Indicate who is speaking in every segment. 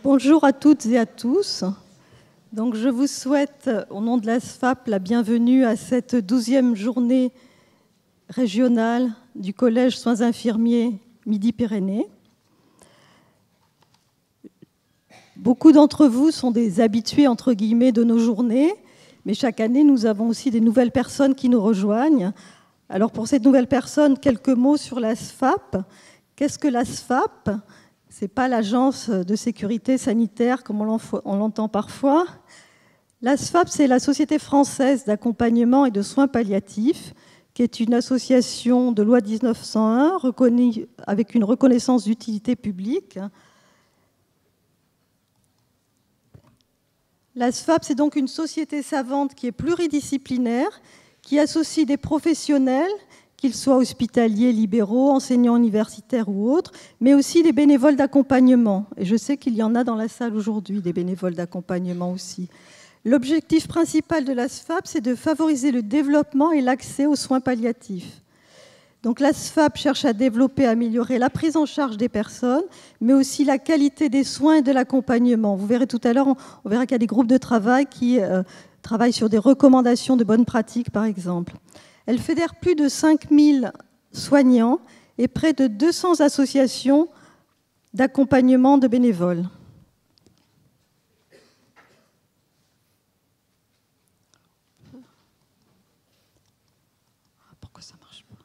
Speaker 1: Bonjour à toutes et à tous. Donc, je vous souhaite, au nom de la SFAP, la bienvenue à cette 12e journée régionale du Collège Soins Infirmiers Midi-Pyrénées. Beaucoup d'entre vous sont des habitués, entre guillemets, de nos journées, mais chaque année, nous avons aussi des nouvelles personnes qui nous rejoignent. Alors, pour cette nouvelle personne, quelques mots sur la SFAP. Qu'est-ce que la SFAP ? Ce n'est pas l'agence de sécurité sanitaire comme on l'entend parfois. La SFAP, c'est la Société française d'accompagnement et de soins palliatifs, qui est une association de loi 1901 reconnue avec une reconnaissance d'utilité publique. La SFAP, c'est donc une société savante qui est pluridisciplinaire, qui associe des professionnels, qu'ils soient hospitaliers, libéraux, enseignants universitaires ou autres, mais aussi des bénévoles d'accompagnement. Et je sais qu'il y en a dans la salle aujourd'hui, des bénévoles d'accompagnement aussi. L'objectif principal de la SFAP, c'est de favoriser le développement et l'accès aux soins palliatifs. Donc la SFAP cherche à développer, à améliorer la prise en charge des personnes, mais aussi la qualité des soins et de l'accompagnement. Vous verrez tout à l'heure, on verra qu'il y a des groupes de travail qui travaillent sur des recommandations de bonnes pratiques, par exemple. Elle fédère plus de 5000 soignants et près de 200 associations d'accompagnement de bénévoles. Pourquoi ça marche pas ?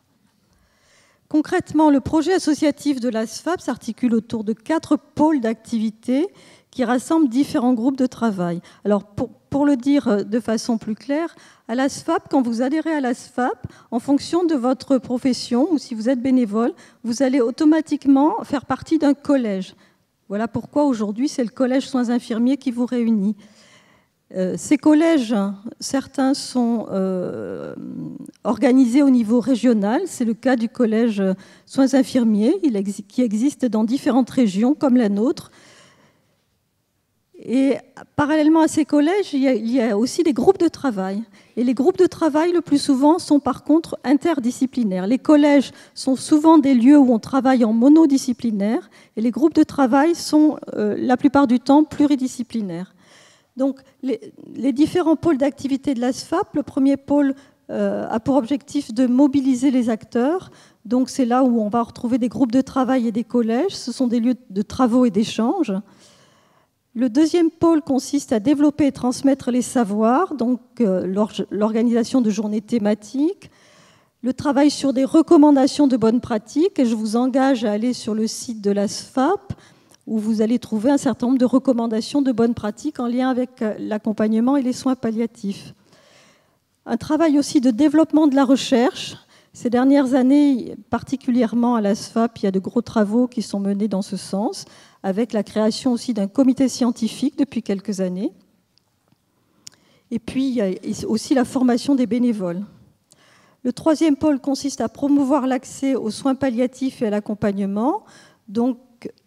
Speaker 1: Concrètement, le projet associatif de la SFAP s'articule autour de 4 pôles d'activité qui rassemblent différents groupes de travail. Alors, pour le dire de façon plus claire, à la SFAP, quand vous adhérez à la SFAP, en fonction de votre profession ou si vous êtes bénévole, vous allez automatiquement faire partie d'un collège. Voilà pourquoi aujourd'hui, c'est le collège soins infirmiers qui vous réunit. Ces collèges, certains sont organisés au niveau régional. C'est le cas du collège soins infirmiers qui existe dans différentes régions comme la nôtre. Et parallèlement à ces collèges, il y a aussi des groupes de travail. Et les groupes de travail, le plus souvent, sont par contre interdisciplinaires. Les collèges sont souvent des lieux où on travaille en monodisciplinaire, et les groupes de travail sont la plupart du temps pluridisciplinaires. Donc, les différents pôles d'activité de la SFAP, le premier pôle a pour objectif de mobiliser les acteurs. Donc, c'est là où on va retrouver des groupes de travail et des collèges. Ce sont des lieux de travaux et d'échanges. Le deuxième pôle consiste à développer et transmettre les savoirs, donc l'organisation de journées thématiques, le travail sur des recommandations de bonnes pratiques, et je vous engage à aller sur le site de la SFAP, où vous allez trouver un certain nombre de recommandations de bonnes pratiques en lien avec l'accompagnement et les soins palliatifs. Un travail aussi de développement de la recherche. Ces dernières années, particulièrement à la SFAP, il y a de gros travaux qui sont menés dans ce sens, avec la création aussi d'un comité scientifique depuis quelques années. Et puis, il y a aussi la formation des bénévoles. Le troisième pôle consiste à promouvoir l'accès aux soins palliatifs et à l'accompagnement. Donc,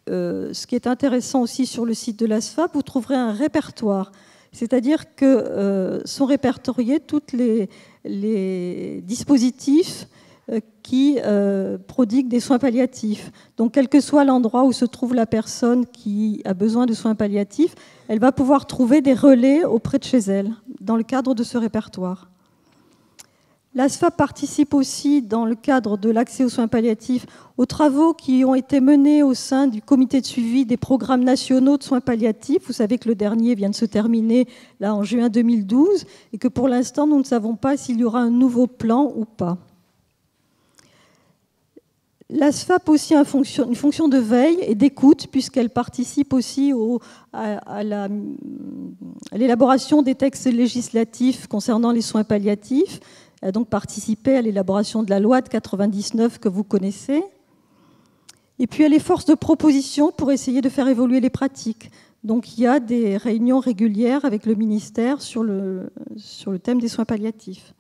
Speaker 1: ce qui est intéressant aussi sur le site de la SFAP, vous trouverez un répertoire. C'est-à-dire que sont répertoriés tous les dispositifs qui prodiguent des soins palliatifs. Donc, quel que soit l'endroit où se trouve la personne qui a besoin de soins palliatifs, elle va pouvoir trouver des relais auprès de chez elle, dans le cadre de ce répertoire. La SFAP participe aussi, dans le cadre de l'accès aux soins palliatifs, aux travaux qui ont été menés au sein du comité de suivi des programmes nationaux de soins palliatifs. Vous savez que le dernier vient de se terminer là, en juin 2012 et que pour l'instant, nous ne savons pas s'il y aura un nouveau plan ou pas. La SFAP aussi a une fonction de veille et d'écoute, puisqu'elle participe aussi à l'élaboration des textes législatifs concernant les soins palliatifs. Elle a donc participé à l'élaboration de la loi de 1999 que vous connaissez. Et puis elle est force de proposition pour essayer de faire évoluer les pratiques. Donc il y a des réunions régulières avec le ministère sur le thème des soins palliatifs.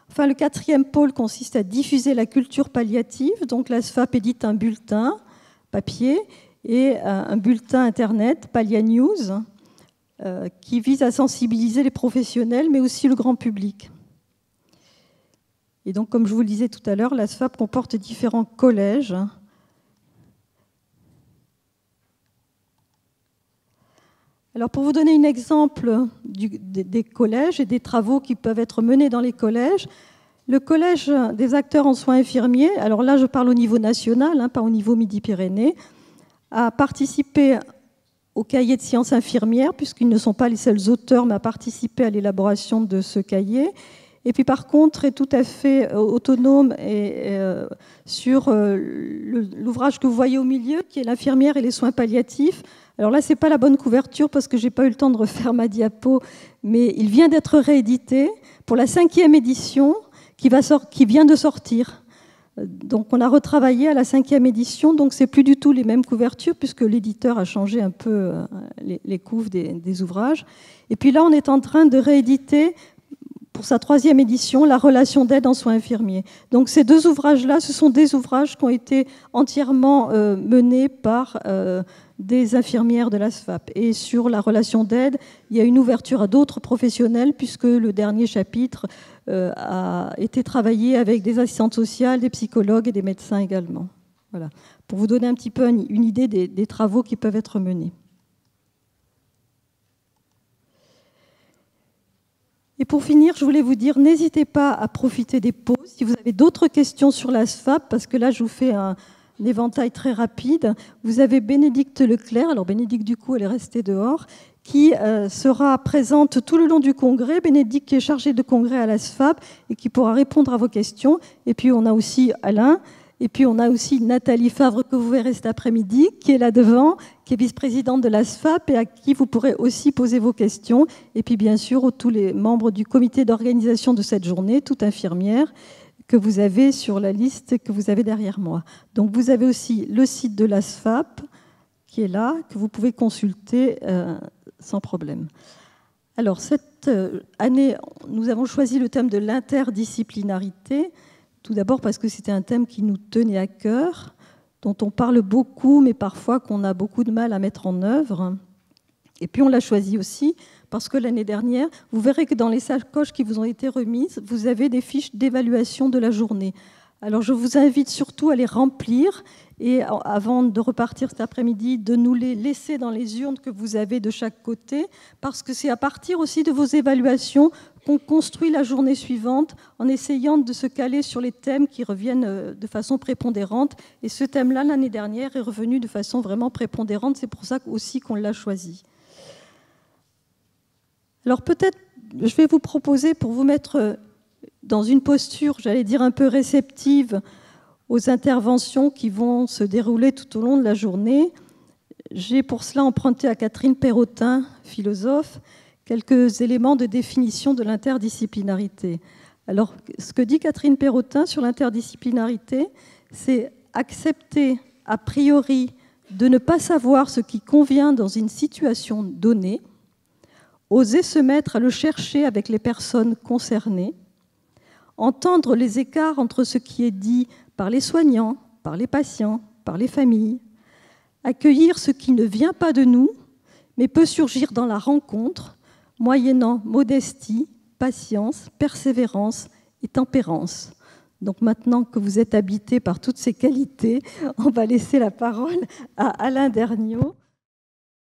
Speaker 1: Enfin, le quatrième pôle consiste à diffuser la culture palliative. Donc la SFAP édite un bulletin papier et un bulletin internet, Pallia News, qui vise à sensibiliser les professionnels, mais aussi le grand public. Et donc, comme je vous le disais tout à l'heure, la SFAP comporte différents collèges. Alors pour vous donner un exemple des collèges et des travaux qui peuvent être menés dans les collèges, le collège des acteurs en soins infirmiers, alors là je parle au niveau national, hein, pas au niveau Midi-Pyrénées, a participé au cahier de sciences infirmières, puisqu'ils ne sont pas les seuls auteurs, mais a participé à l'élaboration de ce cahier. Et puis par contre est tout à fait autonome sur l'ouvrage que vous voyez au milieu, qui est l'infirmière et les soins palliatifs. Alors là, ce n'est pas la bonne couverture parce que je n'ai pas eu le temps de refaire ma diapo, mais il vient d'être réédité pour la 5e édition qui vient de sortir. Donc on a retravaillé à la 5e édition, donc ce n'est plus du tout les mêmes couvertures puisque l'éditeur a changé un peu les couves des ouvrages. Et puis là, on est en train de rééditer pour sa 3e édition, la relation d'aide en soins infirmiers. Donc ces deux ouvrages-là, ce sont des ouvrages qui ont été entièrement menés par des infirmières de l'ASFAP. Et sur la relation d'aide, il y a une ouverture à d'autres professionnels, puisque le dernier chapitre a été travaillé avec des assistantes sociales, des psychologues et des médecins également. Voilà. Pour vous donner un petit peu une idée des travaux qui peuvent être menés. Et pour finir, je voulais vous dire, n'hésitez pas à profiter des pauses. Si vous avez d'autres questions sur l'ASFAP, parce que là, je vous fais un éventail très rapide. Vous avez Bénédicte Leclerc, alors Bénédicte, du coup, elle est restée dehors, qui sera présente tout le long du congrès. Bénédicte qui est chargée de congrès à l'ASFAP et qui pourra répondre à vos questions. Et puis, on a aussi Alain. Et puis, on a aussi Nathalie Favre, que vous verrez cet après-midi, qui est là devant, qui est vice-présidente de l'ASFAP et à qui vous pourrez aussi poser vos questions. Et puis, bien sûr, tous les membres du comité d'organisation de cette journée, toute infirmière, que vous avez sur la liste que vous avez derrière moi. Donc, vous avez aussi le site de l'ASFAP qui est là, que vous pouvez consulter sans problème. Alors, cette année, nous avons choisi le thème de l'interdisciplinarité. Tout d'abord parce que c'était un thème qui nous tenait à cœur, dont on parle beaucoup, mais parfois qu'on a beaucoup de mal à mettre en œuvre. Et puis on l'a choisi aussi parce que l'année dernière, vous verrez que dans les sacoches qui vous ont été remises, vous avez des fiches d'évaluation de la journée. Alors je vous invite surtout à les remplir et avant de repartir cet après-midi, de nous les laisser dans les urnes que vous avez de chaque côté, parce que c'est à partir aussi de vos évaluations qu'on construit la journée suivante en essayant de se caler sur les thèmes qui reviennent de façon prépondérante. Et ce thème-là, l'année dernière, est revenu de façon vraiment prépondérante. C'est pour ça aussi qu'on l'a choisi. Alors peut-être, je vais vous proposer, pour vous mettre dans une posture, j'allais dire un peu réceptive aux interventions qui vont se dérouler tout au long de la journée, j'ai pour cela emprunté à Catherine Perrotin, philosophe, quelques éléments de définition de l'interdisciplinarité. Alors, ce que dit Catherine Perrotin sur l'interdisciplinarité, c'est accepter a priori de ne pas savoir ce qui convient dans une situation donnée, oser se mettre à le chercher avec les personnes concernées, entendre les écarts entre ce qui est dit par les soignants, par les patients, par les familles, accueillir ce qui ne vient pas de nous, mais peut surgir dans la rencontre, moyennant modestie, patience, persévérance et tempérance. Donc maintenant que vous êtes habité par toutes ces qualités, on va laisser la parole à Alain Derniot.